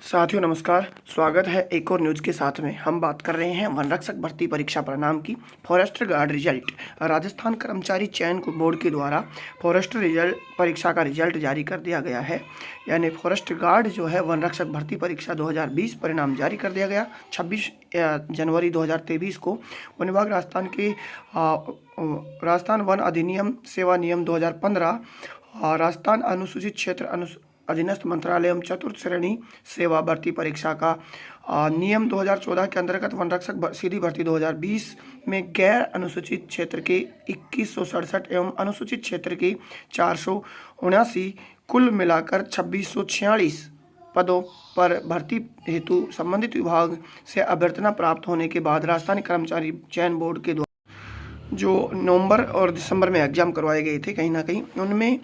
साथियों नमस्कार। स्वागत है एक और न्यूज़ के साथ में। हम बात कर रहे हैं वन रक्षक भर्ती परीक्षा परिणाम की। Forester guard result. राजस्थान कर्मचारी चयन बोर्ड के द्वारा फॉरेस्टर रिजल्ट परीक्षा का रिजल्ट जारी कर दिया गया है। यानी फॉरेस्ट गार्ड जो है वन रक्षक भर्ती परीक्षा 2020 परिणाम जारी कर दिया गया 26 जनवरी 2023 को। वन विभाग राजस्थान वन अधिनियम सेवा नियम 2015 राजस्थान अनुसूचित क्षेत्र अधीनस्थ मंत्रालय एवं चतुर्थ श्रेणी सेवा भर्ती परीक्षा का नियम 2014 के अंतर्गत वन रक्षक सीधी भर्ती 2020 में गैर अनुसूचित क्षेत्र के 2167 एवं अनुसूचित क्षेत्र के 479 कुल मिलाकर 2646 पदों पर भर्ती हेतु संबंधित विभाग से अभ्यर्थना प्राप्त होने के बाद राजस्थान कर्मचारी चयन बोर्ड के द्वारा जो नवंबर और दिसंबर में एग्जाम करवाए गए थे कहीं ना कहीं, उनमें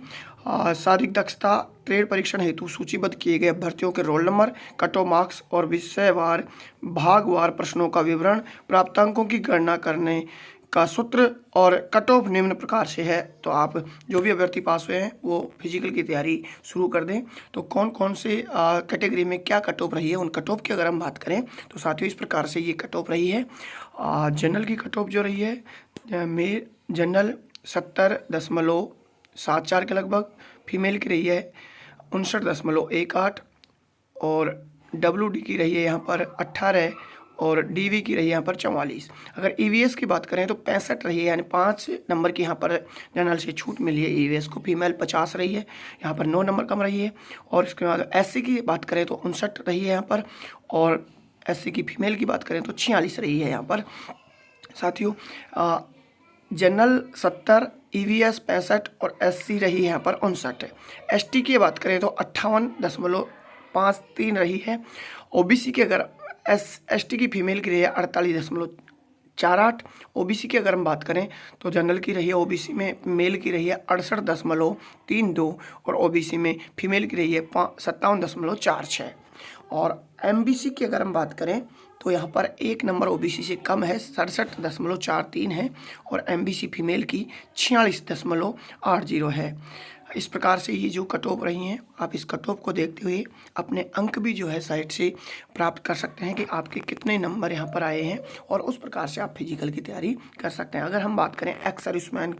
शारीरिक दक्षता ट्रेड परीक्षण हेतु सूचीबद्ध किए गए अभ्यर्थियों के roll number, cut off marks और विषयवार भागवार प्रश्नों का विवरण, प्राप्तांकों की गणना करने का सूत्र और कट ऑफ निम्न प्रकार से है। तो आप जो भी अभ्यर्थी पास हुए हैं वो फिजिकल की तैयारी शुरू कर दें। तो कौन कौन से कैटेगरी में क्या कट ऑफ रही है, उन कट ऑफ की अगर हम बात करें तो साथियों इस प्रकार से ये कट ऑफ रही है। जनरल की कट ऑफ जो रही है में जनरल 70.74 के लगभग, फीमेल की रही है 59.18 और WD की रही है यहाँ पर 18 और DV की रही है यहाँ पर 44। अगर EVS की बात करें तो 65 रही है, यानी 5 नंबर की यहाँ पर जनरल से छूट मिली है EVS को। फीमेल 50 रही है, यहाँ पर 9 नंबर कम रही है। और इसके बाद SC की बात करें तो 59 रही है यहाँ पर, और SC की फीमेल की बात करें तो 46 रही है यहाँ पर। साथियों जनरल 70, EVS 65 और SC रही है यहाँ पर 59। ST की बात करें तो 58.53 रही है। OBC की अगर ST की फीमेल की रही है 48.48। OBC की अगर हम बात करें तो जनरल की रही है OBC में मेल की रही है 68.32 और OBC में फीमेल की रही है 57.46। और MBC की अगर हम बात करें तो यहाँ पर 1 नंबर OBC से कम है, 67.43 है, और MBC फीमेल की 46.80 है। इस प्रकार से ये जो कट ऑफ रही हैं, आप इस कट ऑफ को देखते हुए अपने अंक भी जो है साइट से प्राप्त कर सकते हैं कि आपके कितने नंबर यहाँ पर आए हैं, और उस प्रकार से आप फिजिकल की तैयारी कर सकते हैं। अगर हम बात करें एक्स सर्विसमैन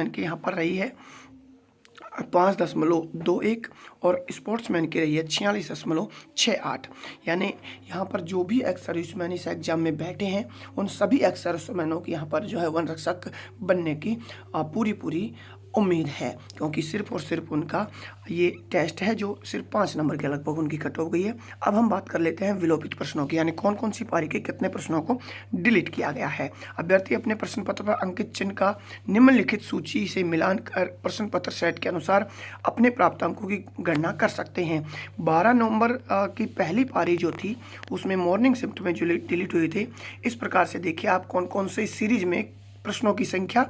की यहाँ पर रही है 5.21 और स्पोर्ट्समैन की रही है 46.68। यानी यहाँ पर जो भी एक्स सर्विसमैन इस एग्जाम में बैठे हैं उन सभी एक्स सर्विसमैनों की यहाँ पर जो है वन रक्षक बनने की पूरी उम्मीद है, क्योंकि सिर्फ और सिर्फ उनका ये टेस्ट है जो सिर्फ 5 नंबर के लगभग उनकी कट ऑफ गई है। अब हम बात कर लेते हैं विलोपित प्रश्नों की, यानी कौन कौन सी पारी के कितने प्रश्नों को डिलीट किया गया है। अभ्यर्थी अपने प्रश्न पत्र पर अंकित चिन्ह का निम्नलिखित सूची से मिलान कर प्रश्न पत्र सेट के अनुसार अपने प्राप्तांकों की गणना कर सकते हैं। 12 नवंबर की पहली पारी जो थी उसमें मॉर्निंग शिफ्ट में जो डिलीट हुई थी, इस प्रकार से देखिए आप कौन कौन से सीरीज में प्रश्नों की संख्या,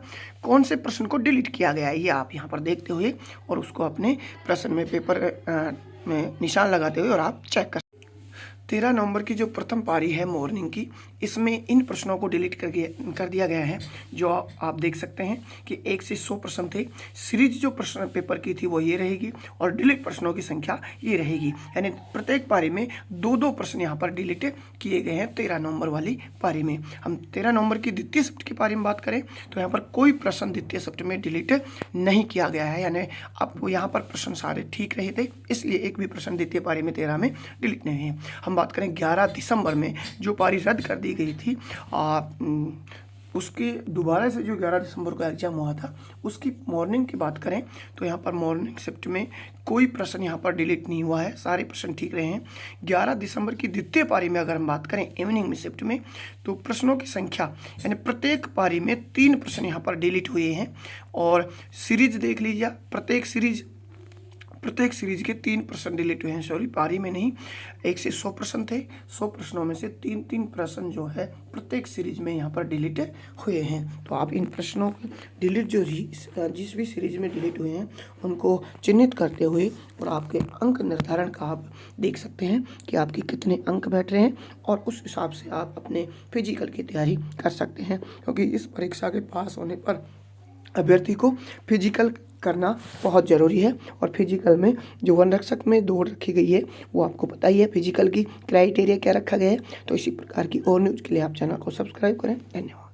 कौन से प्रश्न को डिलीट किया गया है, ये आप यहाँ पर देखते हुए और उसको अपने प्रश्न में पेपर में निशान लगाते हुए और आप चेक कर। 13 नवंबर की जो प्रथम पारी है मॉर्निंग की, इसमें इन प्रश्नों को डिलीट कर दिया गया है। जो आप देख सकते हैं कि 1 से 100 प्रश्न थे। सीरीज जो प्रश्न पेपर की थी वो ये रहेगी और डिलीट प्रश्नों की संख्या ये रहेगी, यानी प्रत्येक पारी में 2-2 प्रश्न यहाँ पर डिलीट किए गए हैं 13 नवंबर वाली पारी में। हम 13 नवंबर की द्वितीय शिफ्ट की पारी में बात करें तो यहाँ पर कोई प्रश्न द्वितीय शिफ्ट में डिलीट नहीं किया गया है, यानी अब यहाँ पर प्रश्न सारे ठीक रहे थे, इसलिए एक भी प्रश्न द्वितीय पारी में 13 में डिलीट नहीं है। हम बात करें 11 दिसंबर में जो पारी रद्द कर दी गई थी, उसके दोबारा से जो 11 दिसंबर को एग्जाम हुआ था उसकी मॉर्निंग की बात करें तो यहाँ पर मॉर्निंग शिफ्ट में कोई प्रश्न यहाँ पर डिलीट नहीं हुआ है, सारे प्रश्न ठीक रहे हैं। 11 दिसंबर की द्वितीय पारी में अगर हम बात करें इवनिंग में शिफ्ट में, तो प्रश्नों की संख्या यानी प्रत्येक पारी में 3 प्रश्न यहाँ पर डिलीट हुए हैं। और सीरीज देख लीजिए, प्रत्येक सीरीज के 3 प्रश्न डिलीट हुए हैं, सॉरी पारी में नहीं। 1 से 100 प्रश्न थे, 100 प्रश्नों में से 3-3 प्रश्न जो है प्रत्येक सीरीज में यहाँ पर डिलीट हुए हैं। तो आप इन प्रश्नों को डिलीट जिस भी सीरीज में डिलीट हुए हैं उनको चिन्हित करते हुए और आपके अंक निर्धारण का आप देख सकते हैं कि आपके कितने अंक बैठ रहे हैं, और उस हिसाब से आप अपने फिजिकल की तैयारी कर सकते हैं, क्योंकि इस परीक्षा के पास होने पर अभ्यर्थी को फिजिकल करना बहुत ज़रूरी है। और फिजिकल में जो वन रक्षक में दौड़ रखी गई है वो आपको पता ही है, फिजिकल की क्राइटेरिया क्या रखा गया है। तो इसी प्रकार की और न्यूज़ के लिए आप चैनल को सब्सक्राइब करें। धन्यवाद।